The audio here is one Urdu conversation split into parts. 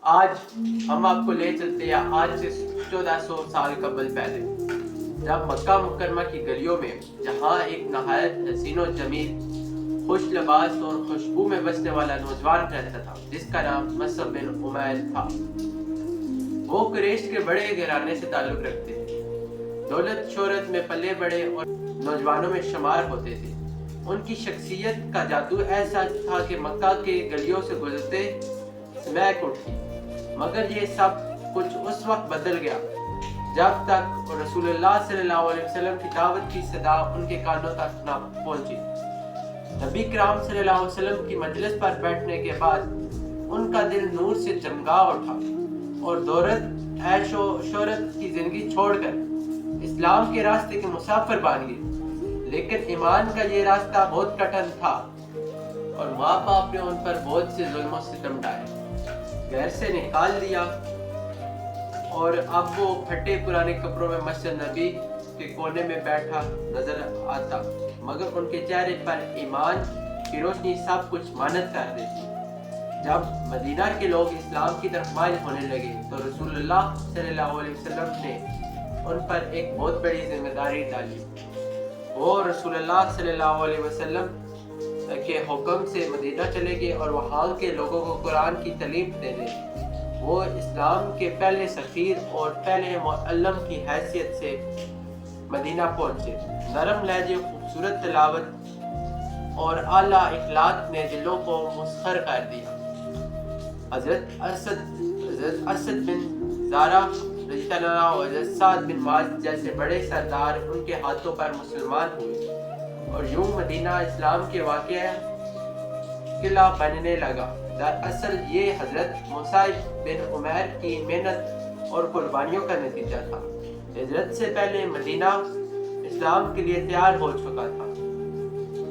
آج ہم آپ کو لے چلتے ہیں آج سے 1400 سال قبل پہلے، جب مکہ مکرمہ کی گلیوں میں جہاں ایک نہایت حسین و جمیل، خوش لباس اور خوشبو میں بسنے والا نوجوان رہتا تھا جس کا نام مصعب بن عمیر تھا۔ وہ قریش کے بڑے گھرانے سے تعلق رکھتے تھے، دولت شہرت میں پلے بڑے اور نوجوانوں میں شمار ہوتے تھے۔ ان کی شخصیت کا جادو ایسا تھا کہ مکہ کے گلیوں سے گزرتے سمعک اٹھتی، مگر یہ سب کچھ اس وقت بدل گیا جب تک رسول اللہ صلی اللہ علیہ وسلم کی دعوت کی صدا ان کے کانوں تک نہ پہنچی۔ نبی کرام صلی اللہ علیہ وسلم کی مجلس پر بیٹھنے کے بعد ان کا دل نور سے جمگا اٹھا اور دولت عیش و شہرت کی زندگی چھوڑ کر اسلام کے راستے کے مسافر بن گئے۔ لیکن ایمان کا یہ راستہ بہت کٹھن تھا اور ماں باپ نے ان پر بہت سے ظلم و ستم ڈھائے، گھر سے نکال دیا، اور اب وہ پھٹے پرانے کپڑوں میں مسجد نبی کے کونے میں بیٹھا نظر آتا، مگر ان کے چہرے پر ایمان کی روشنی سب کچھ مانت کر دیتی۔ جب مدینہ کے لوگ اسلام کی طرف مائل ہونے لگے تو رسول اللہ صلی اللہ علیہ وسلم نے ان پر ایک بہت بڑی ذمہ داری ڈالی۔ وہ رسول اللہ صلی اللہ علیہ وسلم کے حکم سے مدینہ چلے گئے اور وہاں کے لوگوں کو قرآن کی تعلیم دینے۔ وہ اسلام کے پہلے سفیر اور پہلے معلم کی حیثیت سے مدینہ پہنچے۔ نرم لہجے، خوبصورت تلاوت اور اعلیٰ اخلاق نے دلوں کو مسخر کر دیا۔ حضرت اسد بن زارہ رضی اللہ عنہ اور حضرت سعد بن معاذ جیسے بڑے سردار ان کے ہاتھوں پر مسلمان ہوئے اور یوں مدینہ اسلام کے واقعہ قلعہ بننے لگا۔ دراصل یہ حضرت مصعب بن عمیر کی محنت اور قربانیوں کا نتیجہ تھا۔ ہجرت سے پہلے مدینہ اسلام کے لیے تیار ہو چکا تھا۔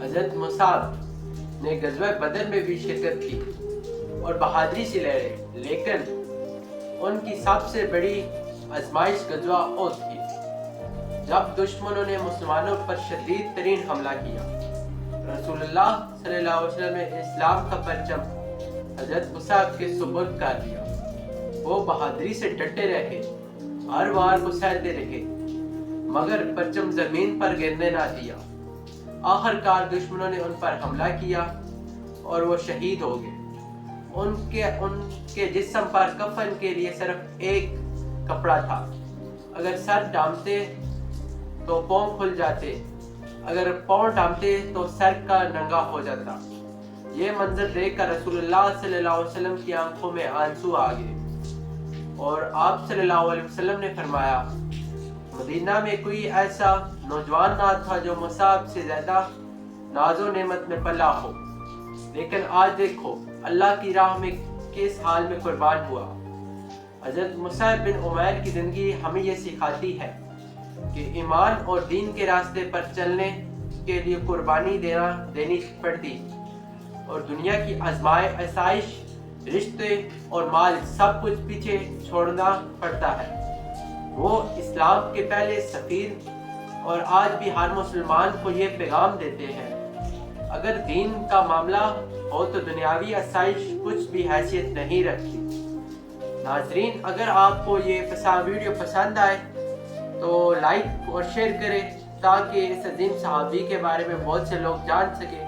حضرت مصعب نے غزوہ بدر میں بھی شرکت کی اور بہادری سے لڑے، لیکن ان کی سب سے بڑی آزمائش غزوہ احد تھی، جب دشمنوں نے مسلمانوں پر شدید ترین حملہ کیا۔ رسول اللہ صلی اللہ علیہ وسلم نے اسلام کا پرچم حضرت مصعب کے سپرد کر دیا۔ وہ بہادری سے ڈٹے رہے، ہر وار کو سہتے رہے، مگر پرچم زمین پر گرنے نہ دیا۔ آخر کار دشمنوں نے ان پر حملہ کیا اور وہ شہید ہو گئے۔ ان کے جسم پر کفن کے لیے صرف ایک کپڑا تھا، اگر سر ڈھانپتے تو پاؤں کھل جاتے، اگر پاؤں ڈھانپتے تو سر کا ننگا ہو جاتا۔ یہ منظر دیکھ کر رسول اللہ صلی اللہ علیہ وسلم کی آنکھوں میں آنسو آ گئے اور آپ صلی اللہ علیہ وسلم نے فرمایا، مدینہ میں کوئی ایسا نوجوان نہ تھا جو مصعب سے زیادہ ناز و نعمت میں پلا ہو، لیکن آج دیکھو اللہ کی راہ میں کس حال میں قربان ہوا۔ حضرت مصعب بن عمیر کی زندگی ہمیں یہ سکھاتی ہے کہ ایمان اور دین کے راستے پر چلنے کے لیے قربانی دینی پڑتی اور دنیا کی آسائش، رشتے اور مال سب کچھ پیچھے چھوڑنا پڑتا ہے۔ وہ اسلام کے پہلے سفیر اور آج بھی ہر مسلمان کو یہ پیغام دیتے ہیں، اگر دین کا معاملہ ہو تو دنیاوی آسائش کچھ بھی حیثیت نہیں رکھتی۔ ناظرین، اگر آپ کو یہ ویڈیو پسند آئے تو لائک اور شیئر کریں تاکہ اس عظیم صحابی کے بارے میں بہت سے لوگ جان سکیں۔